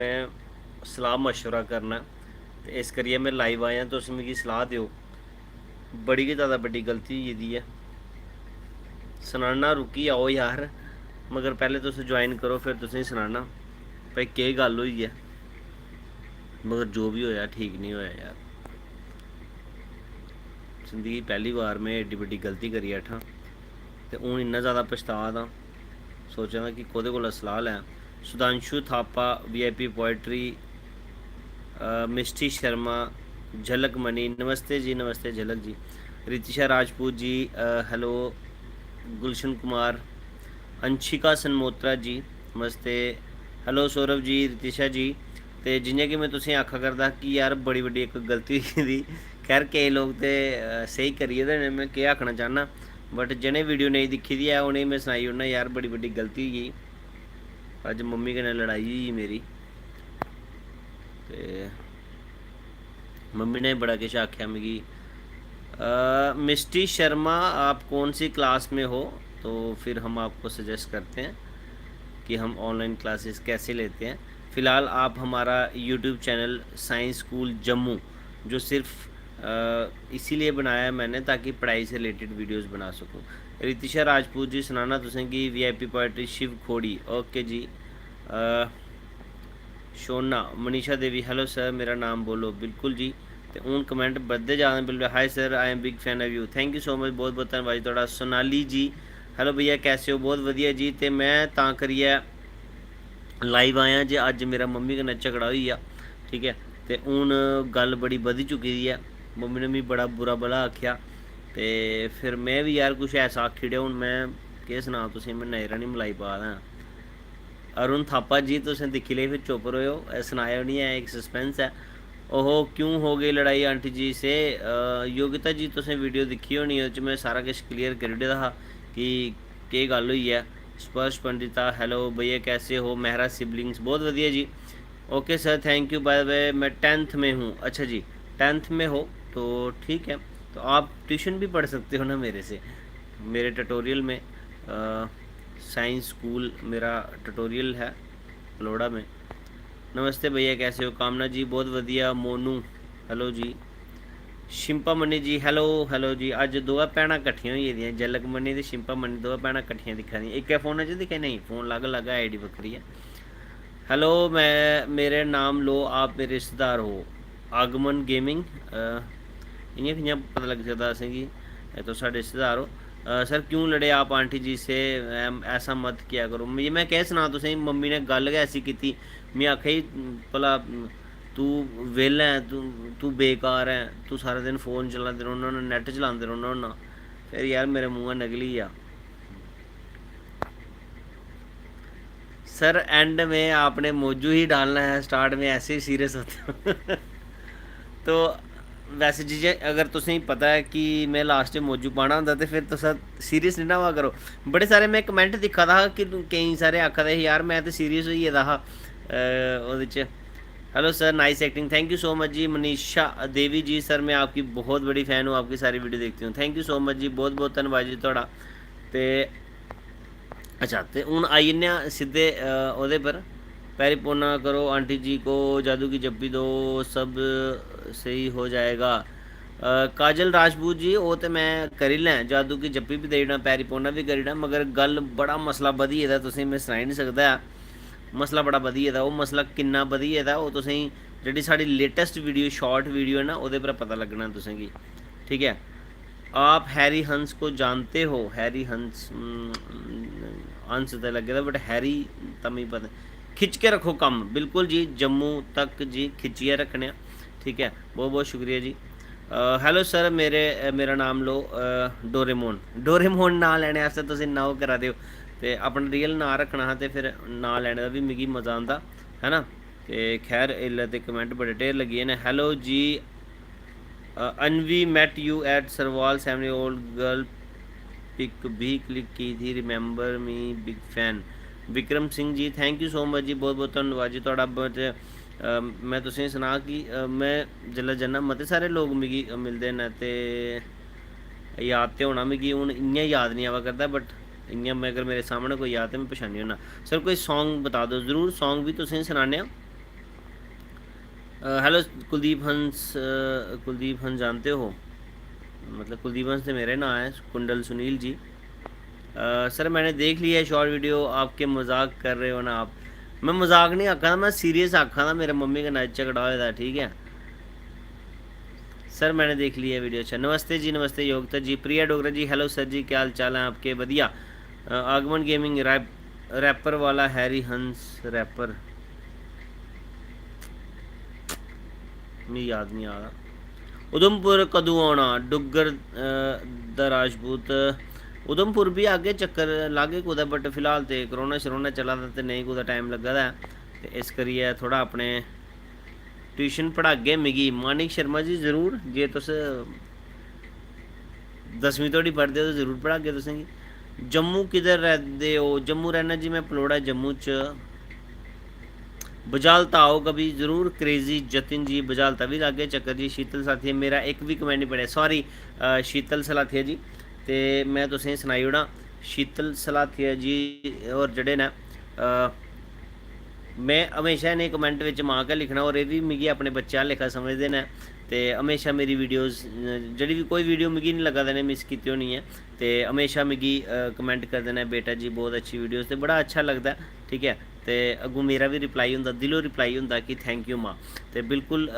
मैं सलाह मशवरा करना ते इस करियै मैं लाइव आया। तुस मिगी सलाह दिओ। बड़ी गै ज़्यादा बड्डी गलती होई गेदी ऐ। सनाना रुकी आओ यार, मगर पैह्ले तुस ज्वाइन करो फिर तुसेंगी सनाना भाई केह् गल्ल होई ऐ। मगर जो भी होया ठीक नहीं होया यार। जिंदगी पैह्ली बार मैं एड्डी बड्डी गलती करी बैठा ते हून इन्ना ज़्यादा पछता दा। सोचा दा कि कोह्दे कोला सलाह लैं। सुधांशु थापा VIP पोएट्री, मिष्टी शर्मा, झलक मनी, नमस्ते जी, नमस्ते झलक जी। रितिशा राजपूत जी, हेलो। गुलशन कुमार, अंशिका सनमोत्रा जी, नमस्ते। हेलो सौरभ जी, रितिशा जी। ते जियां कि मैं तुसेंगी आखा करदा कि यार बड़ी बड्डी इक गलती होई दी। खैर केईं लोग ते स्हेई करी गेदे न, मैं केह् आखना चाह्न्नां, बट जिनें वीडियो नेईं दिक्खी दी ऐ उ'नेंगी मैं सनाई ओड़ना यार बड़ी बड्डी गलती होई गेई। अज्ज मम्मी कन्नै लड़ाई होई गेई मेरी ते मम्मी ने बड़ा किश आख्या मिगी। मिष्टी शर्मा, आप कौन सी क्लास में हो? तो फिर हम आपको सजेस्ट करते हैं कि हम ऑनलाइन क्लासेस कैसे लेते हैं। फ़िलहाल आप हमारा YouTube channel science school Jammu, जो सिर्फ इसीलिए बनाया है मैंने ताकि पढ़ाई से रिलेटेड वीडियोस बना सकूं। रितिशा राजपूत जी, सुनाना तुसें कि VIP poetry Shiv Khori, okay जी। शोना, मनीषा देवी, हेलो सर मेरा नाम बोलो, बिल्कुल जी। तो हूँ कमेंट बधते जा रहे बिल्कुल। Hi sir, I am big fan of you, thank you so much, बहुत बहुत धन्यवाद जी थोड़ा। सोनाली जी, हेलो भैया कैसे हो? बहुत वधिया जी। तो मैं तां करियै लाइव आया जे अज मेरा मम्मी कन्नै झगड़ा होई गेआ, ठीक है। तो हूँ गल बड़ी बधी चुकी दी है। मम्मी ने मिगी बड़ा बुरा भला आख्या ते फिर मैं भी यार कुछ ऐसा आखी ओड़ेआ। हूँ मैं केह् सनां तुसेंगी, मैं नज़रां नहीं मलाई पा दा। अरुण थापा जी, तुसें दिक्खी लेई फिर चुप रहो, सनाया नहीं है, एक सस्पेंस है। ओहो क्यों हो गई लड़ाई आंटी जी से? योगिता जी तुसें वीडियो दिक्खी होनी, ओह्दे च मैं सारा किश क्लियर करी ओड़े दा हा कि केह् गल्ल होई है। स्पर्श पंडिता, हेलो भैया कैसे हो? मेहरा सिबलिंग्स, बहुत वधिया जी। Okay sir, thank you. By the way मैं 10th में हूँ। अच्छा जी, 10th में हो तो ठीक है। तो आप ट्यूशन भी पढ़ सकते हो ना मेरे से, मेरे ट्यूटोरियल में। साइंस स्कूल मेरा ट्यूटोरियल है लोड़ा में। नमस्ते भैया कैसे हो? कामना जी बहुत वधिया। मोनू, हेलो जी। शिंपा मनी जी, हेलो हेलो जी। अज दोवें भैनां कट्ठियां होई गेदियां, झलक मनी ते शिंपा मनी दोवें भैनां कट्ठियां दिक्खा दियां। इक्कै फोनै च दिक्खे? नहीं, फोन अलग अलग है, ID बक्खरी है। हेलो, मैं मेरे नाम लो, आप मेरे रिश्तेदार हो। आगमन गेमिंग, इ'यां कि'यां पता लग सकदा असेंगी तुस साढ़े रिश्तेदार हो? सर क्यों लड़े आप आंटी जी से? ऐसा मत किया करो। मैं क्या सनां तुसेंगी, मम्मी ने गल्ल गै ऐसी कीती। में आखेआ जी भला तू वेह्ला ऐ, तू बेकार ऐ, तू सारा दिन फ़ोन चलांदे रौह्न्ना होन्ना, नैट चलांदे रौह्न्ना होन्ना। फिर यार मेरे मुँहा निकली गेआ। सर एंड में आपने मौजू ही डालना है, स्टार्ट में ऐसे ही सीरियस होते हो। तो वैसे जी अगर तुसें पता है कि मैं लास्ट च मौजू पाना होंदा तो फिर तुस सीरियस नहीं ना हुआ करो। बड़े सारे मैं कमेंट दिक्खा दा हा कि केईं सारे आखा दे यार मैं तो सीरियस होई गेदा हा ओह्दे च। Hello sir, nice acting, thank you so much ji. Manisha Devi ji, sir मैं आपकी बहुत बड़ी फ़ैन हूँ, आपकी सारी वीडियो देखती हूँ, thank you so much ji, बहुत बहुत धन्यवाद जी थोड़ा। तो अच्छा, तो हूँ आई जन्ने सीधे ओह्दे पर। पैरी पौना करो आंटी जी को, जादू की जप्पी दो, सब सही हो जाएगा। काजल राजपूत जी, वो तो मैं करी लैं, जादू की जप्पी भी देई ओड़ां, पैरी पौना भी करी ओड़ां, मगर गल बड़ा मसला बधी गेदा, तुसेंगी मैं सनाई नहीं सकदा ऐ। मसला बड़ा बधी गेदा। ओह् मसला किन्ना बधी गेदा ओह् तुसेंगी जेह्ड़ी साढ़ी लेटैस्ट वीडियो शॉर्ट वीडियो है ना ओह्दे पर पता लग्गना तुसेंगी, ठीक है। आप हैरी हंस को जानते हो? हैरी हंस, हंस तो लगे दा बट हैरी तो मिगी पता। खिच्च के रखो कम, बिल्कुल जी, जम्मू तक जी खिच्चिए रखने, ठीक है। बहुत बहुत शुक्रिया जी। हेलो सर, मेरा नाम लो, डोरेमोन। डोरेमोन नां लैने आस्तै तुस इन्ना ओह् करा दे हो, ते अपना रियल नां रखना हा, ते फिर नां लैने दा भी मिगी मज़ा आंदा है ना। ते खैर इसलै ते कमेंट बड़े ढेर लगी गे न। Hello ji, Anvi met you at Sarwal, 7 year old girl pic भी क्लिक की थी, remember me, big fan. Vikram Singh ji, thank you so much ji, बहुत बहुत धन्यवाद जी थोड़ा। बट मैं तुसेंगी सनां कि मैं जिसलै जन्ना मते सारे लोग मिगी मिलदे न, ते याद ते होना मिगी, हून इ'यां याद नहीं आवा करदा, बट इ'यां मैं अगर मेरे सामने कोई याद ते मैं पछानी होना। सर कोई सॉन्ग बता दो, ज़रूर सॉन्ग भी तुसेंगी सनाने आं। हेलो कुलदीप हंस, कुलदीप हंस जानते हो? मतलब कुलदीप हंस से मेरे नाम है, कुंडल सुनील जी। सर मैंने देख लिया है शॉर्ट वीडियो, आपके मजाक कर रहे हो ना आप? मैं मजाक नहीं आखा था, मैं सीरियस आखा था, मेरे मम्मी का नाच झगड़ा होया था, ठीक है। सर मैंने देख लिया वीडियो। अच्छा नमस्ते जी, नमस्ते योगिता जी, प्रिया डोगरा जी, हेलो सर जी, क्या हाल चाल है आपके? बढ़िया। आगमन गेमिंग रैपर वाला हैरी हंस रैपर, मैं याद नहीं आ रहा। उधमपुर कदू आना डुगर द राजपूत? उधमपुर भी आगे चक्कर लागे कुदै, बट फिलहाल तो करोना शरोना चला दा ते नहीं कुदै टाइम लग्गा दा है, ते इस करियै थोड़ा अपने ट्यूशन पढ़ागे मिगी। मानिक शर्मा जी ज़रूर, जे तुस 10वीं धोड़ी पढ़दे हो तो ज़रूर पढ़ागे तुसेंगी। जम्मू किधर रहते हो? जम्मू रहना जी मैं, पलोड़ा जम्मू च। बजालता आओ कभी ज़रूर। क्रेजी जतिन जी बजालता भी लागे चक्कर जी। शीतल साथिया मेरा एक भी कमेंट नहीं पढ़ेआ, सॉरी शीतल सलाथिया जी, ते मैं तुसेंगी सनाई ओड़ां शीतल सलाथिया जी और जेह्ड़े न मैं हमेशा इन्हें कमेंट विच मां गै लिखना, और ये भी मिगी अपने बच्चे आह्ला लेखा समझदे न, ते हमेशा मेरी वीडियोज़ जेह्ड़ी भी कोई वीडियो मिगी नहीं लग्गा देने मिस कीती होनी है, ते हमेशा मिगी कमेंट करदे न बेटा जी बहुत अच्छी वीडियोज़, ते बड़ा अच्छा लगदा है, ठीक है। ते अग्गों मेरा भी रिप्लाई होंदा, दिलों रिप्लाई होंदा कि थैंक यू मां, ते बिल्कुल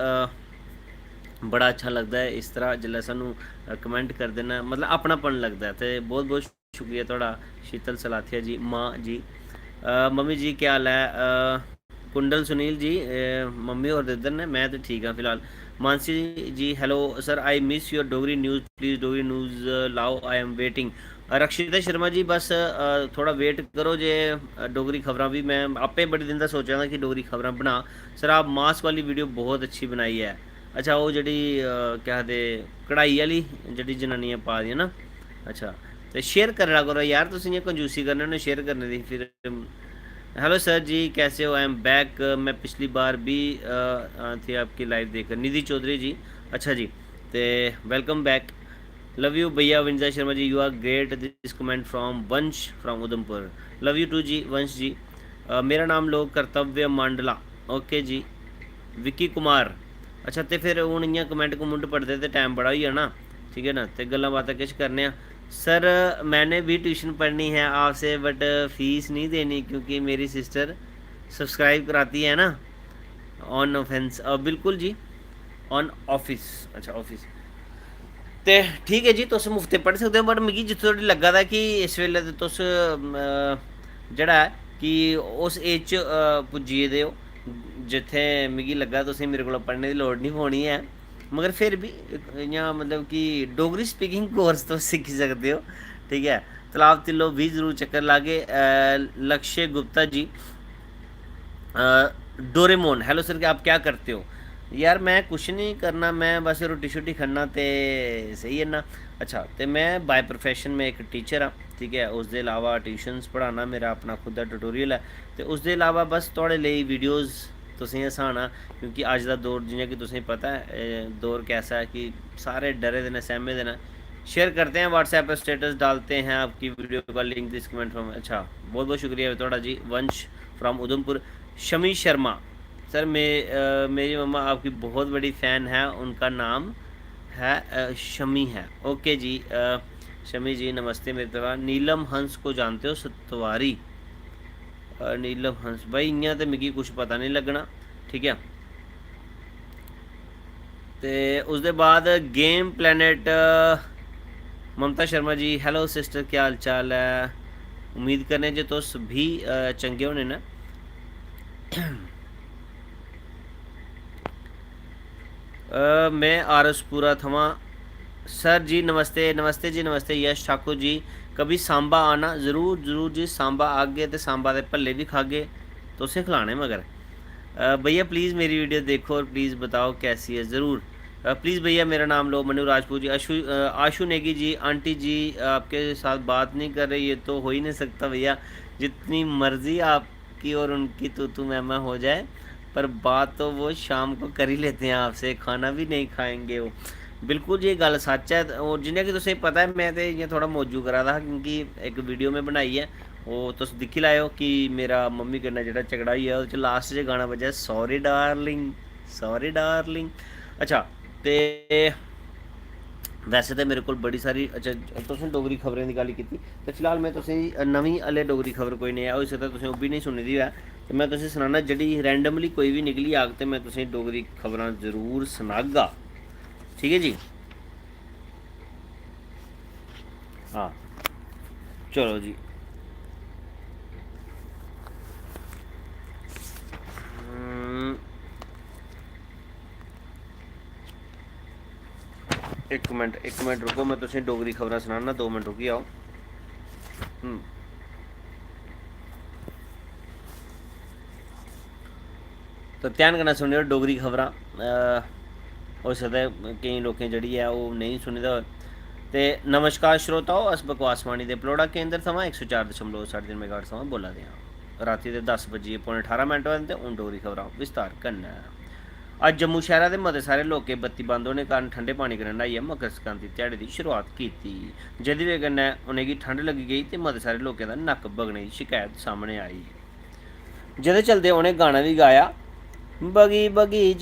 बड़ा अच्छा लगता है इस तरह जिसलै सानू कमेंट करदे न, मतलब अपनापन लगता है, ते बहुत बहुत शुक्रिया थोड़ा शीतल सलाथिया जी माँ जी। मम्मी जी क्या हाल है? कुंडल सुनील जी, मम्मी और इधर ने, मैं तो ठीक हाँ फिलहाल। Mansi ji hello sir, I miss your Dogri news, please Dogri news लाओ, आई एम वेटिंग। रक्षिता शर्मा जी बस थोड़ा वेट करो जे, डोगरी खबरां भी मैं आपे बड़े दिन का सोचा था कि डोगरी खबरां बना। सर आप मास्क वाली वीडियो बहुत अच्छी बनाई है। अच्छा वो जी क्या आखदे कढ़ाई वाली जी जनानियां पा दियां ना, अच्छा तो शेयर करा करो यार, तुम इ'यां कंजूसी करने होन्ने शेयर करने दी फिर। हेलो सर जी कैसे हो? आई एम बैक, मैं पिछली बार भी थी आपकी लाइव देखकर। निधि चौधरी जी, अच्छा जी, तो वेलकम बैक। लव यू भैया Vinja Sharma ji, you are great, this comment from Vansh from Udhampur. Love you too ji Vansh ji. मेरा नाम लोग कर्तव्य मांडला, ओके जी। विक्की कुमार, अच्छा तो फिर हूँ इ'यां कमेंट कमुंट पढ़ते तो टाइम बड़ा ही जाना, ठीक है ना, तो गल्लां बातां किश करने। सर मैंने भी ट्यूशन पढ़नी है आपसे, बट फीस नहीं देनी क्योंकि मेरी सिस्टर सब्सक्राइब कराती है ना, ऑन ऑफेंस बिल्कुल जी, ऑन ऑफिस, अच्छा ऑफिस, ते ठीक है जी, तुस मुफ्त पढ़ी सकते हो, बट मिगी जित्थै धोड़ी लग्गा दा कि इस वेल्ले ते तुस जेह्ड़ा है कि उस एज च पुज्जी गेदे हो जित्थै मिगी लग्गा तुसेंगी मेरे कोला पढ़ने दी लोड़ नहीं पौनी है, मगर फिर भी इ'यां मतलब कि डोगरी स्पीकिंग कोर्स तुस सिक्खी सकदे हो, ठीक है। तलाब तिल्लो भी ज़रूर चक्कर लागे। लक्ष्य Gupta ji, Doraemon hello sir, कि आप क्या करते हो? यार मैं कुछ नहीं करना, मैं बस रोटी शोटी खाना ते सही है ना। अच्छा तो मैं बाय प्रोफैशन में एक टीचर हाँ, ठीक है, उसके अलावा ट्यूशनस पढ़ाना मेरा अपना खुद का ट्यूटोरियल है, तो उसके अलावा बस थोड़े लिए वीडियोज़ तुसेंगी हसाना, क्योंकि अज का दौर जियां कि तुसेंगी पता है दौर कैसा है कि सारे डरे दे न सहमे दे न। शेयर करते हैं व्हाट्सएप पर स्टेटस डालते हैं आपकी वीडियो का लिंक दिस कमेंट फ्रॉम, अच्छा बहुत बहुत शुक्रिया थोड़ा जी। वंश फ्रॉम उधमपुर। शमी शर्मा, सर मेरी मम्मा आपकी बहुत बड़ी फ़ैन है, उनका नाम है शमी है, ओके जी। शमी जी नमस्ते मेरी तरफ। नीलम हंस को जानते हो? सतवारी नीलम हंस भाई, इ'यां ते मिगी कुछ पता नहीं लगना, ठीक है। तो उसके बाद game planet Mamta Sharma ji, hello sister क्या हाल चाल है? उम्मीद करने जो तुस भी चंगे होने न। मैं आरसपुरा थमां। सर जी नमस्ते, नमस्ते जी नमस्ते। यश ठाकुर जी, कभी सांबा आना, ज़रूर ज़रूर जी, सांबा आगे तो सांबा के भल्ले भी खागे, तुसें खिलाने मगर। भैया प्लीज़ मेरी वीडियो देखो और प्लीज़ बताओ कैसी है, ज़रूर। प्लीज़ भैया मेरा नाम लो। मनु राजपूत जी, आशु नेगी जी, आंटी जी आपके साथ बात नहीं कर रही, ये तो हो ही नहीं सकता भैया, जितनी मर्ज़ी आपकी और उनकी तू मैमा हो जाए, पर बात तो वो शाम को कर ही लेते हैं आपसे, खाना भी नहीं खाएंगे वो। बिल्कुल जी गल सच है, और जिन्हें कि तुसें पता है मैं तो इ'यां थोड़ा मौजू करा दा हा, क्योंकि एक वीडियो में बनाई है वो तुस दिक्खी लैओ कि मेरा मम्मी कन्नै जेह्ड़ा झगड़ा होई गेआ, ओह्दे च लास्ट च गाना बज्जेआ सॉरी डार्लिंग, सॉरी डार्लिंग। अच्छा, ते वैसे तो मेरे को बड़ी सारी, अच्छा तुसें डोगरी खबरें की गल की, तो फिलहाल मैं तुसें नवीं हले डोगरी खबर कोई नहीं है, हो सकदा तुसें ओह् बी नहीं सुनी दी है, तो मैं तुसें सनाना जेह्ड़ी रैंडमली कोई भी निकली आग तो मैं तुसें डोगरी खबरां जरूर सनागा। ठीक है जी। हाँ, चलो जी। हम्म, एक मिनट रुको, मैं तुसें डोगरी खबरां सनाना, 2 मिनट रुकी आओ। हम्म, तो ध्यान कन्नै सुनियो डोगरी खबरां। हो सकदा है केईं लोकें जेह्ड़ी ऐ ओह् नेईं सुनी दा होऐ। ते नमस्कार श्रोताओ, अस बकवासवाणी दे पलोड़ा केंद्र थमां 104.3 मेगाहर्ट्ज़ थमां बोला दे आं। रातीं दे 10:18 होए न ते हून डोगरी खबरां विस्तार कन्नै। अज्ज जम्मू शैह्रा दे मते सारे लोकें बत्ती बंद होने कारण ठंडे पानी कन्नै न्हाइयै मकर संक्रांति ध्याड़े दी शुरुआत कीती, जेह्दी बजह कन्नै उ'नेंगी ठंड लग्गी गेई ते मते सारे लोकें दा नक्क बगने दी शिकायत सामने आई, जेह्दे चलदे उ'नें गाना बी गाया, बगी बगी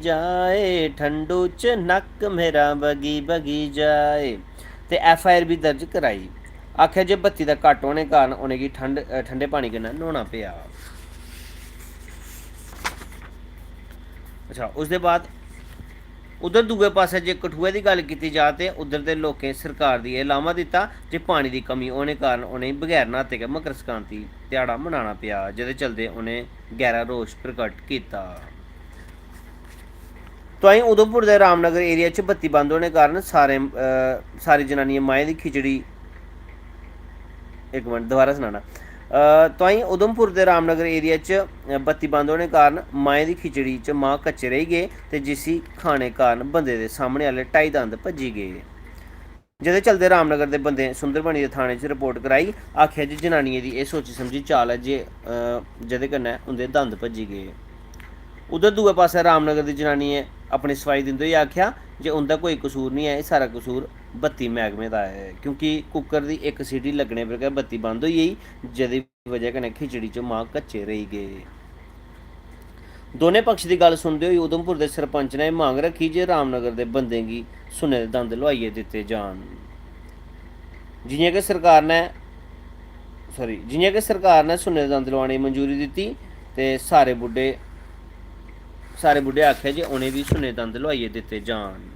जाए ठंडू च नक्क मेरा बगी बगी जाए, ते FIR बी दर्ज कराई। आखेआ जे बत्ती दा घट्ट होने कारण उ'नेंगी ठंडे पानी कन्नै न्हौना पेआ। अच्छा, उसदे बाद उधर दुए पास्सै जे कठुए दी गल्ल कीती जा ते उद्धर दे लोकें सरकार गी एह् लामा दित्ता जे पानी दी कमी होने कारण उ'नेंगी बगैर न्हाते गै मकर संक्रांति ध्याड़ा मनाना पेआ, जेह्दे चलदे उ'नें गैह्रा रोश प्रकट कीता। तोआईं उधमपुर दे रामनगर एरिया च बत्ती बंद होने कारण सारी जनानियां माएं दी खिचड़ी, इक मिनट दोबारा सनाना। तोआईं उधमपुर दे रामनगर एरिया च बत्ती बंद होने कारण माएं दी खिचड़ी च मांह् कच्चे रेही गे ते जिसी खाने कारण बंदे दे सामने आह्ले 2.5 दंद भज्जी गे, जेह्दे चलदे रामनगर दे बंदें सुंदरबनी दे थाने च रिपोर्ट कराई। आखेआ जे जनानियें दी एह् सोची समझी चाल ऐ जे जेह्दे कन्नै उं'दे दंद भज्जी गे। उधर दुए पास्सै रामनगर दी जनानियें अपनी सफाई दिंदे होई आखेआ जे उं'दा कोई कसूर नहीं ऐ, एह् सारा कसूर बत्ती मैह्कमे दा ऐ, क्योंकि कुकर दी इक सीटी लग्गने पर गै बत्ती बंद होई गेई, जेह्दी बजह कन्नै खिचड़ी च मांह् कच्चे रेही गे। दोनें पक्ष दी गल्ल सुनदे होई उधमपुर दे सरपंच ने मंग रक्खी जे रामनगर दे बंदें गी सुन्ने दे दंद लोआइयै दित्ते जान। जि'यां कि सरकार ने सुन्ने दे दंद लोआने दी मंजूरी दित्ती ते सारे बुड्ढे आखेआ जे उ'नें बी सुन्ने दे दंद लोआइयै दित्ते जान।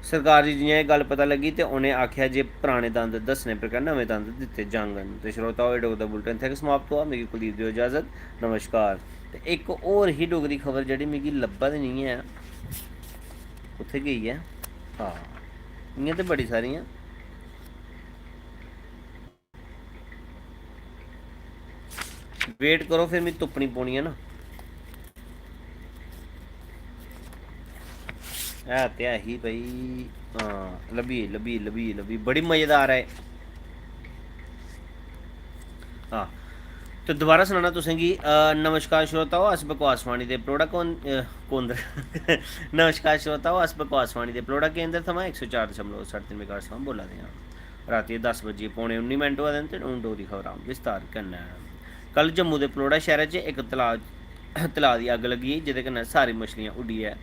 सरकार दी जि'यां एह् गल्ल पता लग्गी ते उ'नें आखेआ जे पराने दंद दस्सने पर गै नमें दंद दित्ते जाङन। ते श्रोताओ, एह् डोगरी दा बुलेटिन इत्थै गै समाप्त होआ। मिगी कुलदीप देओ इजाजत, नमस्कार। ते इक होर ही डोगरी खबर जेह्ड़ी मिगी लब्भा दी निं ऐ, उत्थै गेई ऐ। हाँ, इ'यां ते बड़ी सारियां, वेट करो फिर मिगी तुप्पनी पौनी है ना। है ते है ही भाई। हाँ, लब्भी बड़ी मज़ेदार है। हाँ, तो दोबारा सनाना तुसें गी। नमस्कार श्रोताओ, अस बकवासवाणी दे पलोड़ा नमस्कार श्रोताओ, अस बकवासवाणी दे पलोड़ा केंद्र थमां 104.3 मेगाहर्ट्ज़ थमां बोला दे आं। रातीं 10:19 होआ दे न ते हून डोगरी खबरां विस्तार कन्नै। कल जम्मू दे पलोड़ा शैह्रा च इक तलाऽ दी अग्ग लग्गी गेई, जेह्दे कन्नै सारी मछलियां उड्डियै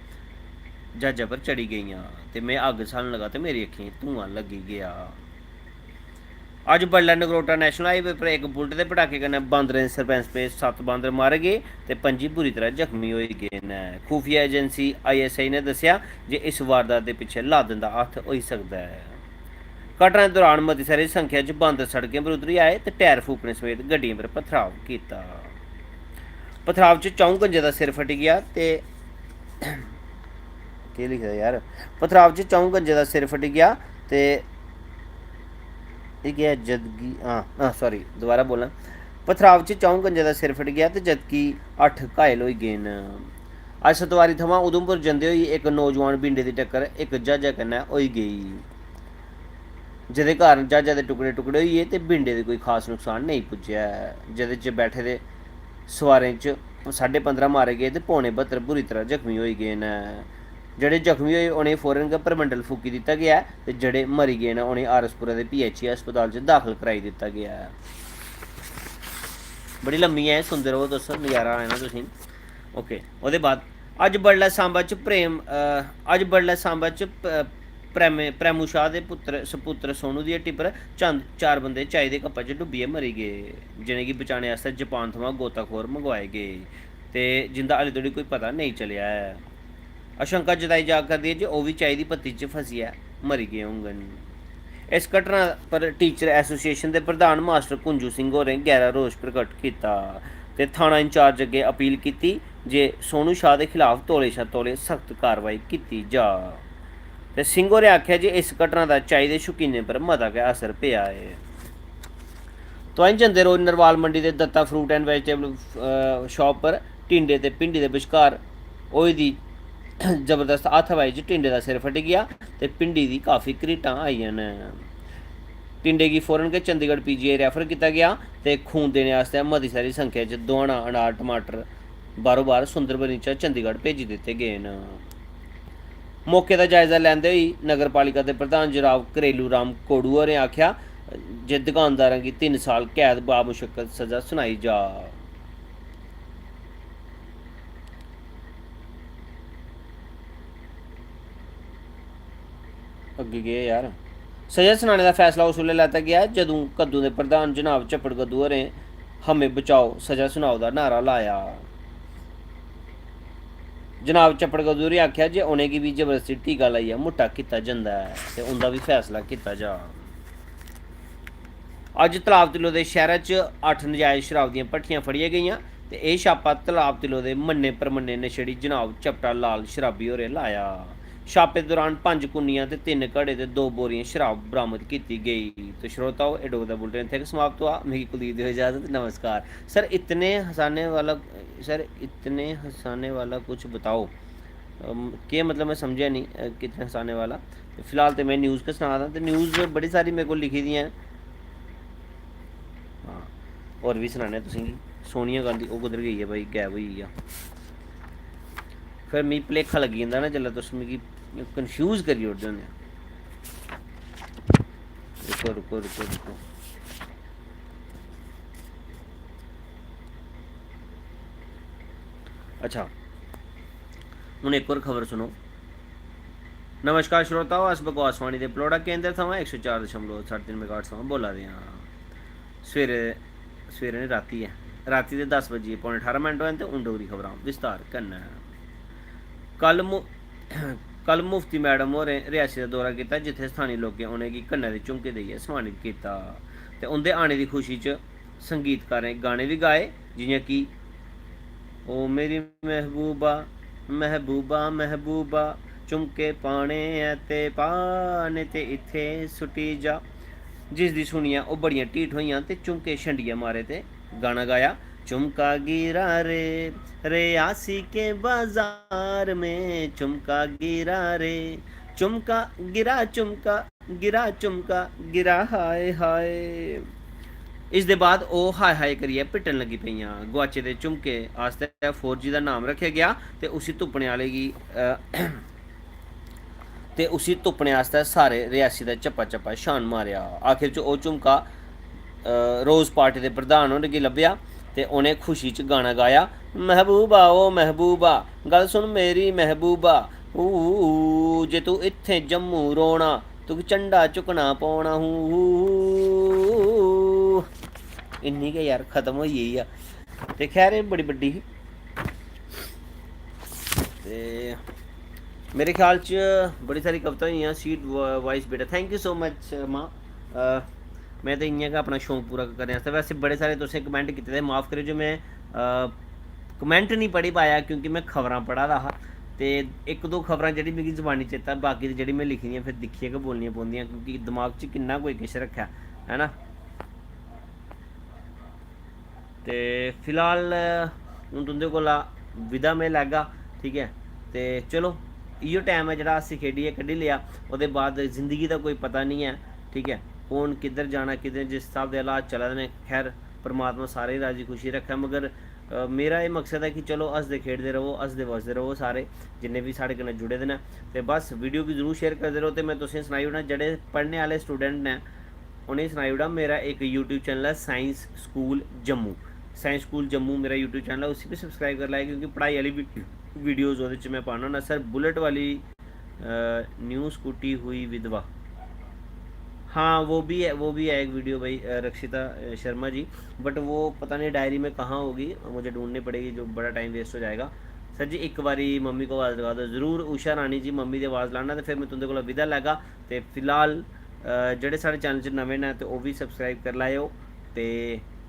जहाजा पर चढ़ी गेइयां ते में अग्ग स्हालन लगा ते मेरी अक्खियें धुआं लग्गी गेआ। अज्ज बडलै नगरोटा नेशनल हाईवे पर इक बुलेट दे पटाके कन्नै बांदरें दे सरपैंच पे 7 बांदर मारे गे ते 5 बुरी तरह जख्मी होई गे न। खुफिया एजेंसी ISI ने दस्सेआ जे इस वारदात दे पिच्छे लादेन दा हत्थ होई सकदा है। घटना दे दौरान मती सारी संख्या च बांदर सड़कें पर उतरी आए ते टायर फूकने समेत गड्डियें पर पथराव कीता। पथराव च 4 गंजें दा सिर फटी गेआ ते केह् लिखे दा यार, पथराव च 4 गंजें दा सिर फटी गेआ ते एह् केह् ऐ जदगी, सॉरी दोबारा बोलां। पथराव च 4 गंजें दा सिर फटी गेआ ते जदकि 8 घायल होई गे न। अज्ज सतवारी थमां उधमपुर जंदे होई इक नौजवान बिंडे दी टक्कर इक ज्हाजा कन्नै होई गेई, जेह्दे कारण ज्हाजा दे टुकड़े होई गे ते बिंडे दी कोई खास नुकसान नेईं पुज्जेआ, जेह्दे च बैठे दे सोआरें च 15.5 मारे गे ते 72 बुरी तरह जख्मी होई गे न। जेह्ड़े जख्मी होए उ'नेंगी फौरन गै परमंडल फूकी दित्ता गेआ ऐ ते जेह्ड़े मरी गे न उ'नेंगी आरएसपुरा दे PHE अस्पताल च दाखल कराई दित्ता गेआ ऐ। बड़ी लम्मी ऐ, सुनदे रवो तुस, नज़ारा आना तुसेंगी। ओके ओह्दे बाद अज्ज बडलै सांबा च अज्ज बडलै सांबा च प्रेमू शाह दे सपुत्र सोनू दी हट्टी पर चंद 4 बंदे चाही दे कप्पा च डुब्बियै मरी गे, जिनेंगी बचाने आस्तै जापान थमां गोताखोर मंगवाए गे ते जिंदा हाले धोड़ी कोई पता नेईं चलेआ ऐ। आशंका जताई जा करदी है जे ओह् बी चाही दी पत्ती च फसियै मरी गे होङन। इस घटना पर टीचर एसोसिएशन के प्रधान मास्टर कुंजू सिंह होरें गहरा रोष प्रकट किया ते थाना इंचार्ज अगे अपील की जे सोनू शाह के खिलाफ तौले शा तौले सख्त कार्रवाई की जा। ते सिंह होरें आख्या जे इस घटना का चाही दे शौकीनें पर मता गै असर पेआ है। तोआईं जंदे रोज नरवाल मंडी के Datta fruit and vegetable shop पर टिंडे ते भिंडी के बश्कार होई दी जबरदस्त हत्थबाजी च टिंडे का सिर फटी गया ते भिंडी की काफ़ी घरीटां आईयां न। टिंडे की फौरन गै चंडीगढ़ पीजीआई रैफर किया गया ते खून देने आस्तै मती सारी संख्या च दोआना अनार टमाटर बारों बार सुंदरबनी चा चंडीगढ़ भेजी दिते गए न। मौके का जायजा लैंदे होई नगर पालिका के प्रधान जनाब घरेलू राम कोड़ू होरें आख्या जे दुकानदारां गी 3 साल कैद बामुशक्कत सज़ा सुनाई जा। अग्गे गे यार। सज़ा सुनाने का फैसला उस वेल्ले लैता गया जदों कद्दू के प्रधान जनाब चप्पड़ कद्दू होरें हमें बचाओ सज़ा सुनाओ का नारा लाया। जनाब चप्पड़ कद्दू होरें आख्या जे उनेंगी भी जबरदस्ती टीका लाइयै मुट्टा कीता जंदा है ते उंदा भी फैसला कीता जा। अज्ज तलाब तिलो के शहर च 8 नजायज़ शराब दियां भट्ठियां फड़ियां गेइयां ते एह् छापा तलाब तिलो के मन्ने परमन्ने नशेड़ी जनाब चपटा लाल शराबी होरें लाया। छापे दौरान 5 कुन्नियां ते 3 घड़े ते 2 बोरियां शराब बरामद की गई। तो श्रोताओ एह डोगरा बुलेटिन इत्थै समाप्त हुआ। मिगी कुलदीप दी इजाज़त, नमस्कार। सर इतने हंसाने वाला कुछ बताओ। क्या मतलब मैं समझा नहीं कितने हंसाने वाला। फिलहाल तो मैं न्यूज़ का सना दा ते न्यूज़ बड़ी सारी मेरे को लिखी दी हैं। हाँ होर भी सनाने तुसेंगी। सोनिया गांधी ओह् कुद्धर गई है भाई, गैब होई गेई। फिर मिगी भलेखा लग्गी जंदा ना जेल्लै तुस मिगी कन्फ्यूज़ करी ओड़दे होंदे। रुको रुको रुको रुको अच्छा हूँ एक और खबर सुनो। नमस्कार श्रोताओ, अस बकवासवाणी के पलोड़ा केंद्र थमां 104.3 मेगाहर्ट्ज़ थमां बोला दे आं। सवेरे ने राती है, राती के 10 बजिए पौने 18 मिनट होए ते हून डोगरी खबरां विस्तार कन्नै। कल मुफ्ती मैडम होरें रियासी का दौरा किया जिथे स्थानीय लोकें उनेंगी कन्नै दे झुमके देइयै सम्मानित किया ते उंदे आने की खुशी च संगीतकारें गाने भी गाए जियां कि ओ मेरी महबूबा महबूबा महबूबा झुमके पाने ते पाने ते इत्थे सुटी जा, जिस दी सुनियै ओह् बड़ियां ढीठ होइयां ते झुमके छंडियै मारे ते गाना गाया। चुमका गिरा रे रियासी के बाजार में, चुमका गिरा रे चुमका चुमका गिरा हाय हाय। इस दे बाद ओह् हाय हाय करियै पिट्टन लगी पेइयां। गुआचे दे झुमके आस्तै 4G का नाम रखेआ गया ते उसी तुप्पने आह्ले गी ते उसी तुप्पने आस्तै सारे रियासी दा चप्पा चप्पा शान मारेआ। आखिर च ओह् झुमका रोज़ पार्टी के प्रधान होरें गी लब्भेआ ते उनें खुशी च गाना गाया। महबूबा ओ महबूबा गल सुन मेरी महबूबा, जे तू इत्थे जम्मू रोना तुगी झंडा चुकना पौना हूँ। इन्नी गै यार खत्म होई गेई आ ते खैर एह् बड़ी बड्डी ही ते मेरे ख्याल च बड़ी सारी कविता होई सीट वाइस बेटा। थैंक यू सो मच मां। मैं तो इ'यां गै अपना शौक पूरा करने आस्तै। वैसे बड़े सारे तुसें कमेंट कीते दे, माफ़ करेओ जो मैं कमेंट नहीं पढ़ी पाया क्योंकि मैं खबरां पढ़ा दा हा ते इक दो खबरां जेह्ड़ी मिगी जबानी चेता, बाकी दी जेह्ड़ी मैं लिखी दियां फिर दिक्खियै गै बोलनियां पौंदियां क्योंकि दमाग च किन्ना कोई किश रक्खा है ना। ते फिलहाल हूँ तुंदे कोला विदा में लैगा, ठीक है। ते चलो इयो टाइम है जेह्ड़ा अस खेडियै कड्ढी लिया, ओह्दे बाद जिंदगी दा कोई पता नहीं है, ठीक है। कौन किद्धर जाना किद्धर जिस हिसाब के हालात चला दे न, खैर परमात्मा सारे राजी खुशी रखै। मगर मेरा ये मकसद है कि चलो हसदे खेडदे रवो, हसदे वसदे रवो सारे जिन्ने भी साढ़े कन्नै जुड़े दे न। ते बस वीडियो गी जरूर शेयर करदे रहो। ते मैं तुसेंगी सनाई ओड़ना जेह्ड़े पढ़ने आह्ले स्टूडेंट न उनेंगी सनाई ओड़ा मेरा एक यूट्यूब चैनल है science school Jammu, science school Jammu मेरा यूट्यूब चैनल है, उसी पे सब्सक्राइब कर लाए, क्योंकि पढ़ाई वाली वीडियोज़ ਉਹਦੇ 'ਚ मैं पाना होना। सर बुलेट वाली न्यू स्कूटी हुई विधवा, हाँ वो भी है, वो भी है एक वीडियो भाई, रक्षिता शर्मा जी, बट वो पता नहीं डायरी में कहाँ होगी, मुझे ढूंढनी पड़ेगी, जो बड़ा टाइम वेस्ट हो जाएगा। सर जी एक बारी मम्मी को आवाज़ लगा दो जरूर, उषा रानी जी मम्मी की आवाज़ लाना, तो फिर मैं तुंदे को विदा लैगा। तो फिलहाल ਜਿਹੜੇ ਸਾਡੇ चैनल च नवे ने तो वह भी सबसक्राइब कर लाओ, तो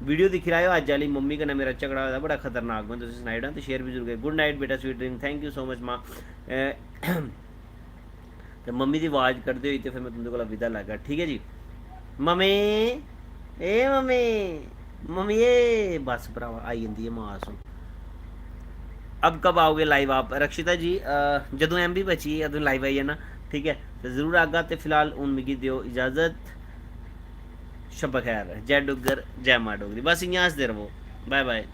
वीडियो दिखी लाओ। अज वाली मम्मी कन्नै मेरा झगड़ा होया बड़ा खतरनाक, मैं तुसें सनाई ओड़ां, तो शेयर भी जरूर करें। गुड नाइट बेटा, sweet dream, thank you so much माँ। तो मम्मी की आवाज़ कढ़दे हुई तो फिर मैं तुंदे को विदा लैगा, ठीक है जी। मम्मी ए मम्मी, मम्मी ए बस भरावा आई जंदी है मां सुन। अब कब आओगे लाइव आप रक्षिता जी? जदों एम बी बची अदों लाइव आई जाना, ठीक है, तो जरूर आगा। तो फिलहाल हूँ मिगी दियो इजाज़त, शब खैर, जय डुग्गर जय मां डोगरी, बस इ'यां हसदे रवो, बाय बाय।